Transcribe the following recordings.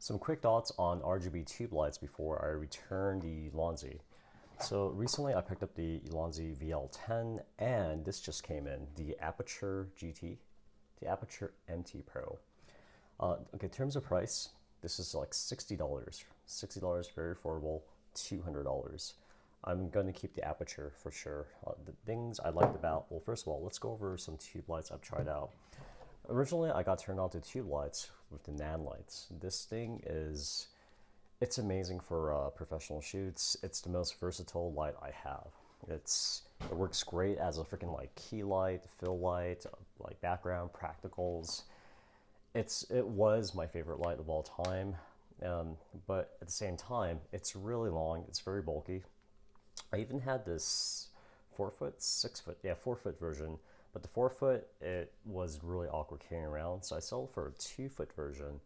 Some quick thoughts on RGB tube lights before I return the Lonzi. So recently I picked up the Lonzi VL10 and this just came in, the Aperture GT, the Aperture MT Pro. Okay, in terms of price, this is like $60. $60, very affordable, $200. I'm going to keep the Aperture for sure. The things I liked about, well, first of all, let's go over some tube lights I've tried out. Originally, I got turned on to tube lights with the Nan Lights. This thing is, it's amazing for professional shoots. It's the most versatile light I have. It works great as a freaking like key light, fill light, like background, practicals. It was my favorite light of all time, but at the same time, it's really long. It's very bulky. I even had this 4-foot, 6-foot, yeah, 4-foot version. But the 4-foot, it was really awkward carrying around, so I settled for a 2-foot version.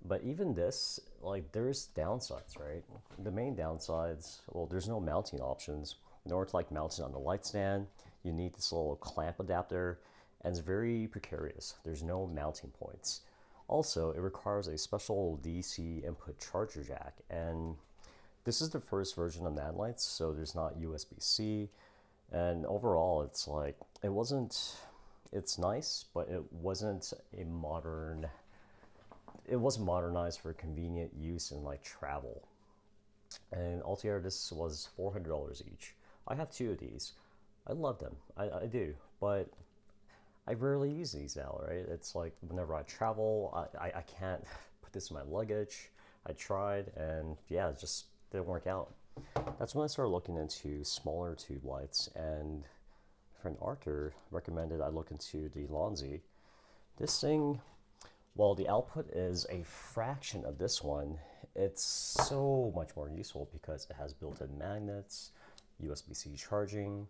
But even this, like, there's downsides, right? The main downsides, well, there's no mounting options. In order to like mount it on the light stand, you need this little clamp adapter, and it's very precarious. There's no mounting points. Also, it requires a special DC input charger jack, and this is the first version of Nan Lights, so there's not USB-C. And overall, it's like, it's nice, but it wasn't modernized for convenient use in like travel. And altogether, this was $400 each. I have 2 of these. I love them, I do, but I rarely use these now, right? It's like whenever I travel, I can't put this in my luggage. I tried, and yeah, it just didn't work out. That's when I started looking into smaller tube lights, and my friend Arthur recommended I look into the Lonzi. This thing, while the output is a fraction of this one, it's so much more useful because it has built-in magnets, USB-C charging,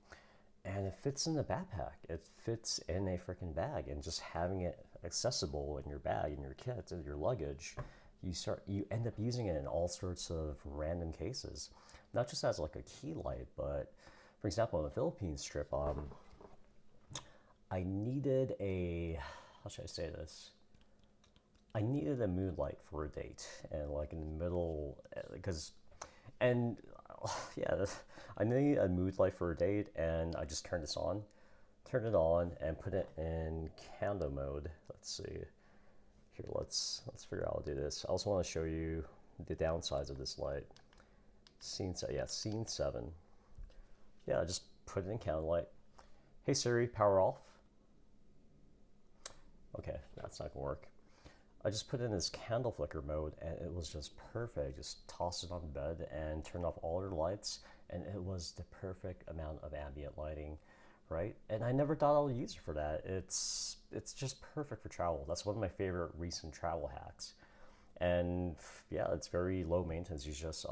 and it fits in the backpack. It fits in a freaking bag, and just having it accessible in your bag, in your kit, in your luggage, you end up using it in all sorts of random cases. Not just as like a key light, but for example, on the Philippines trip, I needed how should I say this? I needed a mood light for a date, and like in the middle, yeah, I needed a mood light for a date, and I just turned it on, and put it in candle mode. Let's see. Here, let's figure out how to do this. I also want to show you the downsides of this light. Scene 7. Yeah, I just put it in candlelight. Hey Siri, power off. Okay, that's not gonna work. I just put it in this candle flicker mode, and it was just perfect. Just tossed it on the bed and turned off all the lights, and it was the perfect amount of ambient lighting, right? And I never thought I would use it for that. It's just perfect for travel. That's one of my favorite recent travel hacks. And yeah, it's very low maintenance. You just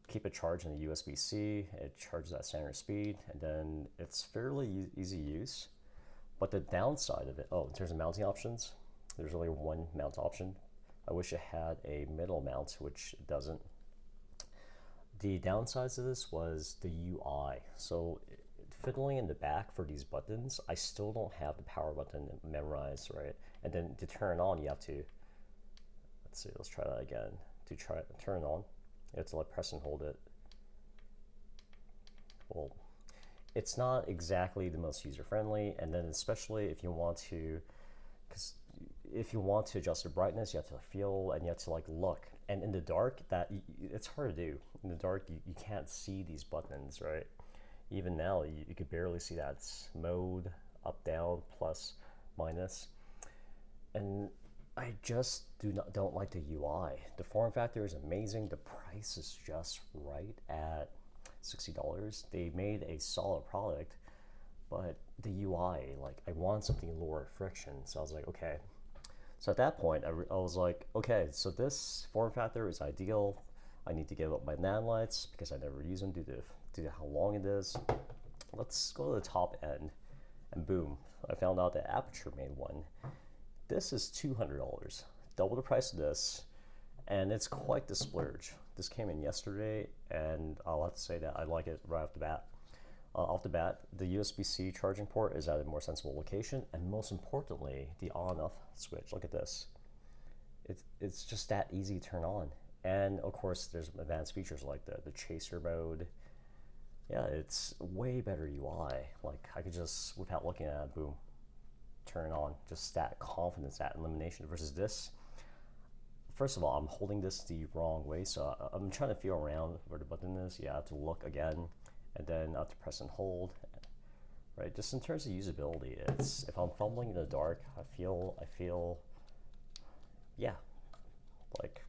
keep it charged in the USB-C. It charges at standard speed, and then it's fairly easy use. But the downside of it, in terms of mounting options, there's only one mount option. I wish it had a middle mount, which it doesn't. The downsides of this was the UI. So fiddling in the back for these buttons, I still don't have the power button memorized, right? And then to turn on, you have to, let's try that again. To turn on, you have to like press and hold it. Well, it's not exactly the most user-friendly, and then especially if you want to, adjust the brightness, you have to feel, and you have to like look. And in the dark, it's hard to do. In the dark, you can't see these buttons, right? Even now, you could barely see that. It's mode, up, down, plus, minus. And I just don't like the UI. The form factor is amazing. The price is just right at $60. They made a solid product, but the UI, like, I want something lower friction. So I was like, okay. So at that point, I was like, okay, so this form factor is ideal. I need to give up my Nan Lights because I never use them due to how long it is. Let's go to the top end, and boom, I found out that Aperture made one. This is $200, double the price of this, and it's quite the splurge. This came in yesterday, and I'll have to say that I like it right off the bat. The USB-C charging port is at a more sensible location, and most importantly, the on-off switch. Look at this. it's just that easy to turn on. And of course, there's advanced features like the chaser mode. Yeah, it's way better UI. Like I could just, without looking at it, boom, turn on. Just that confidence, that elimination versus this. First of all, I'm holding this the wrong way, so I'm trying to feel around where the button is. Yeah, I have to look again, and then I have to press and hold. Right, just in terms of usability, it's if I'm fumbling in the dark, I feel, yeah, like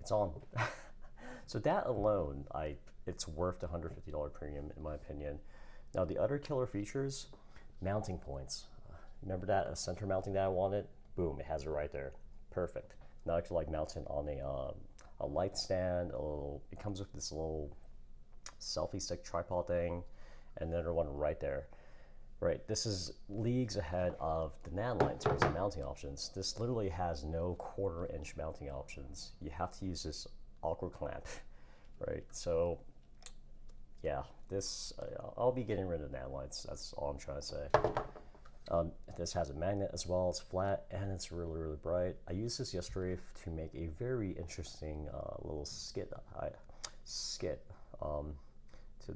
it's on. So that alone, it's worth the $150 premium in my opinion. Now the other killer features, mounting points. Remember that center mounting that I wanted? Boom, it has it right there. Perfect. Now I can like mount it on a light stand. It comes with this little selfie stick tripod thing, and another one right there. Right, this is leagues ahead of the Nan Lights in terms of mounting options. This literally has no 1/4 inch mounting options. You have to use this awkward clamp, right? So yeah, this I'll be getting rid of Nan Lights. That's all I'm trying to say. This has a magnet as well. It's flat and it's really bright. I used this yesterday to make a very interesting little skit.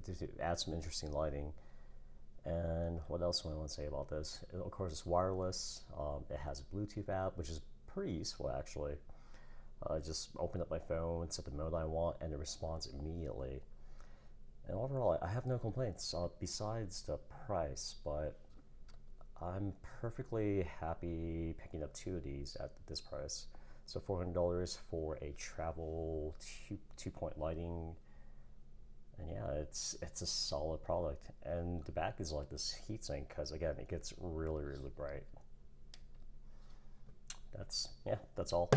To add some interesting lighting. And what else do I want to say about this? Of course, it's wireless. It has a Bluetooth app, which is pretty useful actually. I just open up my phone, set the mode I want, and it responds immediately. And overall, I have no complaints besides the price, but I'm perfectly happy picking up 2 of these at this price. So $400 for a travel 2-point lighting. And yeah, it's a solid product. And the back is like this heatsink because again, it gets really bright. That's all.